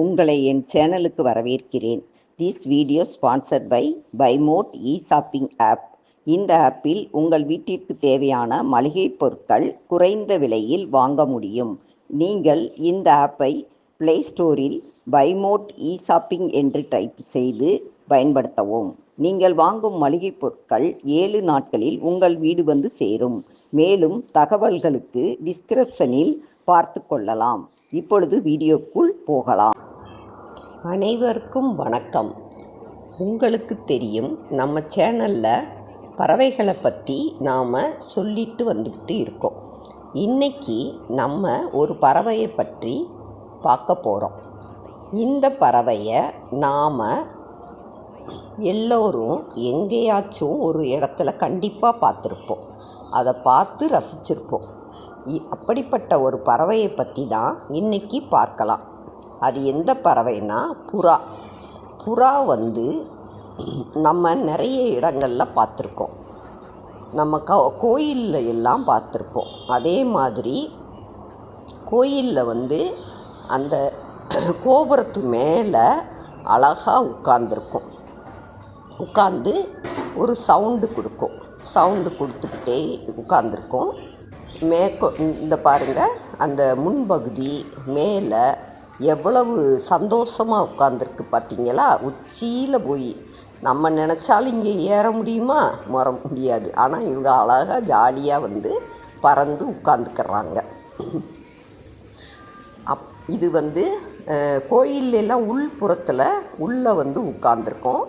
உங்களை என் சேனலுக்கு வரவேற்கிறேன். This video sponsored by Bymot e shopping app. இந்த ஆப்பில் உங்கள் வீட்டிற்கு தேவையான மளிகை பொருட்கள் குறைந்த விலையில் வாங்க முடியும். நீங்கள் இந்த ஆப்பை பிளே ஸ்டோரில் பைமோட் இ-ஷாப்பிங் என்று டைப் செய்து பயன்படுத்தவும். நீங்கள் வாங்கும் மளிகை பொருட்கள் 7 நாட்களில் உங்கள் வீடு வந்து சேரும். மேலும் தகவல்களுக்கு டிஸ்கிரிப்ஷனில் பார்த்து கொள்ளலாம். இப்பொழுது வீடியோக்குள் போகலாம். அனைவருக்கும் வணக்கம். உங்களுக்கு தெரியும், நம்ம சேனலில் பறவைகளை பற்றி நாம் சொல்லிட்டு வந்துக்கிட்டு இருக்கோம். இன்றைக்கி நம்ம ஒரு பறவையை பற்றி பார்க்க போகிறோம். இந்த பறவையை நாம் எல்லோரும் எங்கேயாச்சும் ஒரு இடத்துல கண்டிப்பாக பார்த்துருப்போம். அதை பார்த்து ரசிச்சிருப்போம். அப்படிப்பட்ட ஒரு பறவையை பற்றி தான் இன்றைக்கி பார்க்கலாம். அது எந்த பறவைனா புறா. புறா நம்ம நிறைய இடங்களில் பார்த்துருக்கோம். நம்ம கோயிலில் எல்லாம் பார்த்துருப்போம். அதே மாதிரி கோயிலில் அந்த கோபுரத்து மேலே அழகாக உட்கார்ந்து ஒரு சவுண்டு கொடுத்துக்கிட்டே உட்கார்ந்துருக்கும். இந்த பாருங்கள், அந்த முன்பகுதி மேலே எவ்வளவு சந்தோஷமாக உட்காந்துருக்கு பார்த்தீங்களா? உச்சியில் போய் நம்ம நினச்சாலும் இங்கே ஏற முடியுமா? முடியாது. ஆனால் இவங்க அழகாக ஜாலியாக பறந்து உட்காந்துக்கிறாங்க. இது கோயிலெல்லாம் உள்புறத்தில் உள்ளே உட்காந்துருக்கோம்.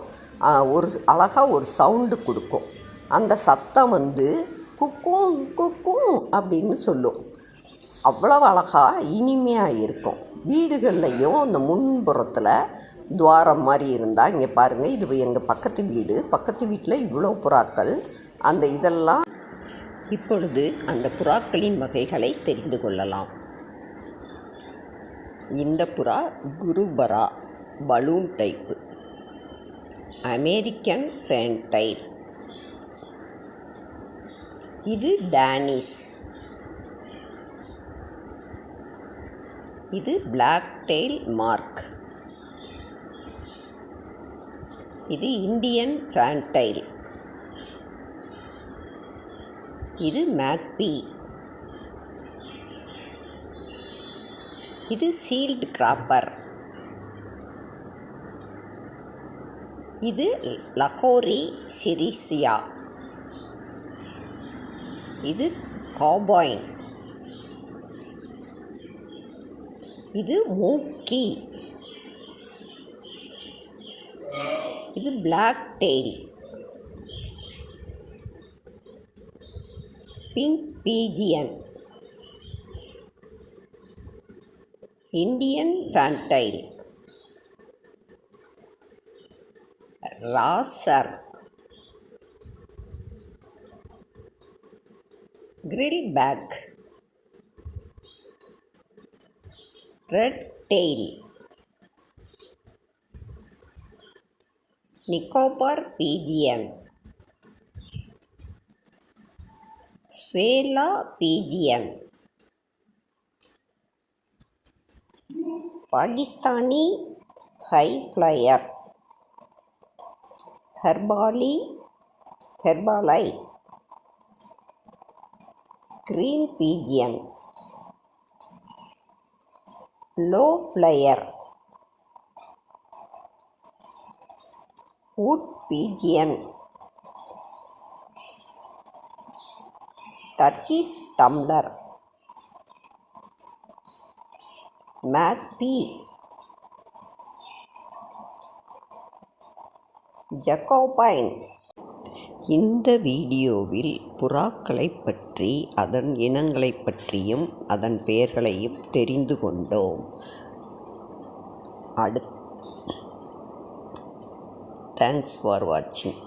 அழகாக ஒரு சவுண்டு கொடுக்கும். அந்த சத்தம் குக்கும் குக்கும் அப்படின்னு சொல்லும். அவ்வளவு அழகாக இனிமையாக இருக்கும். வீடுகள்லையும் அந்த முன்புறத்தில் துவாரம் மாதிரி இருந்தால், இங்கே பாருங்கள், இது எங்கள் பக்கத்து வீட்டில் இவ்வளோ புறாக்கள். இதெல்லாம் இப்பொழுது அந்த புறாக்களின் வகைகளை தெரிந்து கொள்ளலாம். இந்த புறா குருபரா பலூன் டைப்பு, அமெரிக்கன் ஃபேன்டைல், இது டானிஸ், இது பிளாக் டெயில் மார்க், இது இந்தியன் ஃபேன்டைல், இது மேக்பி, இது சீல்டு கிராப்பர், இது லஹோரி சிரிசியா, இது காபாயின், இது மூக்கி, இது black tail, pink pigeon, Indian fantail, racer, frillback, red tail, Nicobar pigeon, swallow pigeon, Pakistani high flyer, ஹெர்பாலை, green pigeon, low flyer, wood pigeon, Turkish tumbler, magpie, Jacobin. இந்த வீடியோவில் புறாக்களை பற்றி, அதன் இனங்களை பற்றியும் அதன் பெயர்களையும் தெரிந்து கொண்டோம். தேங்க்ஸ் ஃபார் வாட்சிங்.